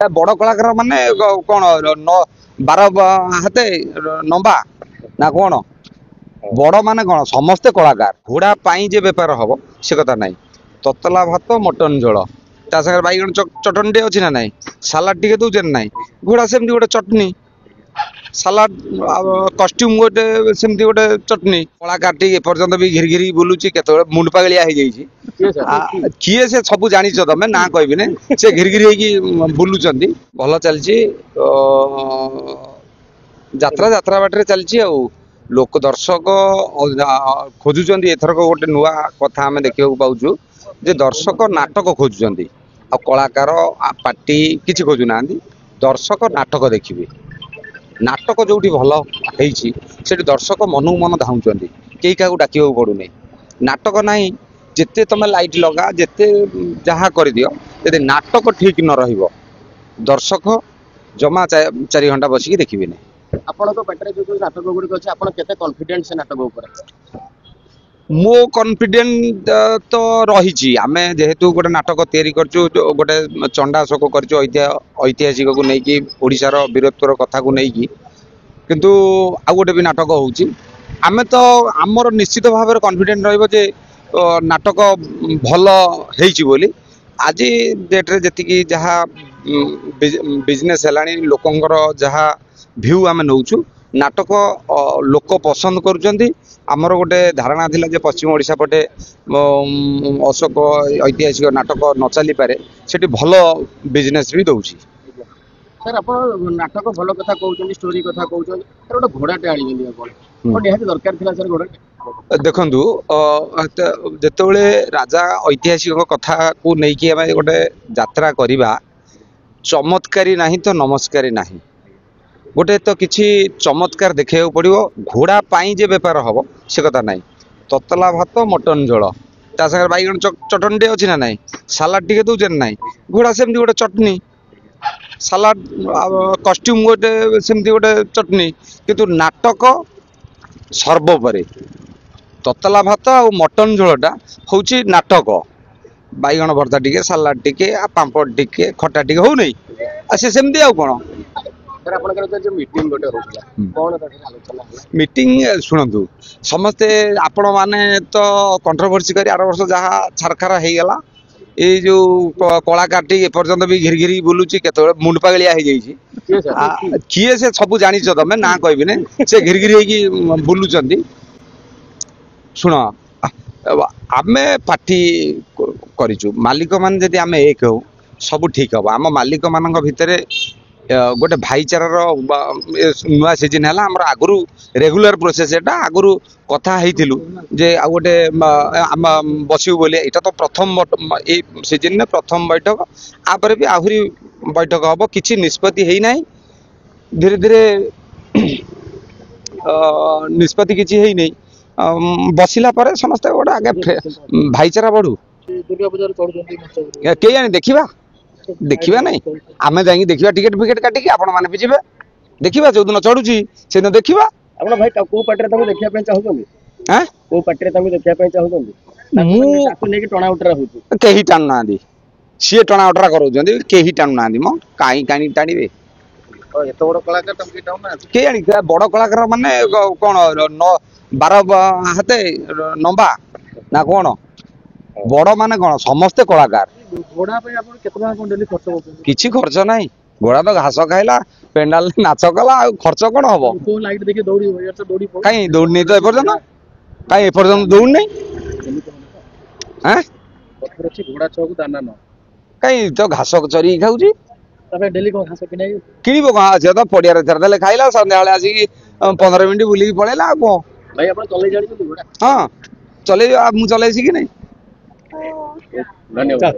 बड़ कलाकार माने कौन बार हाथे नंबा ना कौन बड़ माने कौन समस्ते कलाकार घोड़ा पाई जे बेपार हम से कथा ना ततला भात मटन झोल ता सागर बैगण चटनी टे अच्छी ना ना सालाड टे दौर ना घोड़ा सेमती गोटे चटनी सालाड कस्ट्यूम गोटे सेमती गोटे चटनी कलाकार टी एपर्यंत भी घिरी घिरी बुलूची केत मुंड पागलिया हो जाइए किए से सब जानी तमें ना कहबी से घिरी घिरी होगी बुलूचंदी भल चलची यात्रा यात्रा बाटर चलची लोक दर्शक खोजुंट एथरक गोटे नुआ कथा आम देखा पाचु जे दर्शक नाटक खोजुंट आ कलाकार पार्टी किसी खोजुना दर्शक नाटक देखिए नाटक जो भल होती दर्शक मन मन धाउंट कई क्या डाक पड़ूनी नाटक ना जिते तुम लाइट लगा जिते जहाँ कर दियो यदि नाटक ठीक न रहिबो दर्शक जमा 4 घंटा बसिक देखिए नाटक गुड़िक अच्छे आप कॉन्फिडेंट से नाटक मो कॉन्फिडेंट तो रही आम जेहेतु गोटे नाटक तैयारी करचु गोटे चंडाशोक करचु ऐतिहासिक को लेकिन ओडिशार वीरत्वर कथा को लेकिन किंतु आ गोटे भी नाटक होची आमे तो आमर निश्चित भाव कॉन्फिडेंट रहिबो जे नाटक भल होईची बोली आज डेट रे जति जहाँ बिजनेस है लोकंर जहाँ भ्यू आम नौचु नाटक लोक पसंद करुँच आमर गोटे धारणा थिला जे पश्चिम ओडिशा पटे अशोक ऐतिहासिक नाटक न चली पारे सेठी भल बिजनेस भी दौची सर आप नाटक भल कथा कहते स्टोरी कथा कहते गोटे घोड़ाटे आनी निहाती दरकार था सर घोड़ा देखु जिते राजा ऐतिहासिक कथा को लेकिन गोटे यात्रा करवा चमत्कारी नहीं तो नमस्कारी नहीं गोटे तो किसी चमत्कार देखा पड़ो घोड़ा पाई जे बेपार हम से कथा ना ततला भात मटन झोल ता सागर बैगण चटनी टे अच्छी ना ना सालाड टे दौर ना घोड़ा सेमती गोटे चटनी सालाड कस्ट्यूम गोटे सेमती गोटे चटनी किंतु नाटक सर्वोपरि ततला भात आ मटन झोलटा हूँ नाटक बैगण भर्ता टिके सालाड टिके पांपड़ टिके खटा टिके हो नहीं से सेमती आउ कौन मीटिंग शुणु समस्ते आपण माने तो कंट्रोवर्सी कर आर वर्ष जहाँ छारखार हो गला ये जो कलाकार टी एपर्यंत भी घिरी घिरी बुलूची केत मुंड पागलिया हो जाइए किए से सब जानी तमें ना कहबी से घिरी घिरी होगी बुलूचंदी शुण आमे पार्टी करिचु मालिक मान जदि आमे एक हो सब ठीक हम आम मालिक मान भितर गोटे भाईचार नुआ सीजन है आगु रेगुलर प्रोसेस एटा आगु कथा जे आ गोटे बसू बोली यहाँ तो प्रथम सीजन में प्रथम बैठक आपर भी आहरी बैठक हम किसी निष्पत्ति है ना धीरे धीरे निष्पत्ति किसी है नहीं बसिला पर समस्त गोटे आगे भाईचारा बढ़ू कई जानी देखा देखा नहीं आम जा देखा टिकेट फिकेट काटिकी आपण मैंने भी जी देखा जो दिन चढ़ुची से दिन देखा भाई को पार्टी देखा चाहते को पार्टी देखा चाहते टणा उटरा कहीं टाणु ना सी टणा उटरा कहीं टाणु ना मो कहीं कहीं टाणवे बड़ कलाकार के जानी बड़ कलाकार माने कौन बार हाथे नंबा ना कौन बड़ माने कौन समस्ते कलाकार घोड़ा किसी खर्च ना घोड़ा तो घास खाइला पेंडाल नाच कला खर्च कौन हम लाइट देखिए दौड़ी कहीं दौड़नी तो एपर्यंत कहीं एपर्यंत दौड़ नहीं घोड़ा छुआ दाना न कहीं तो घास चरी खाऊँ डेली घास किणव कहाँ अच्छे तो पड़िया छाड़देले खाइला सन्ध्या 15 मिनिट बुलिकी पलैला कौन भाई आप चल जानी हाँ चल मुझे चल कि नहीं धन्यवाद।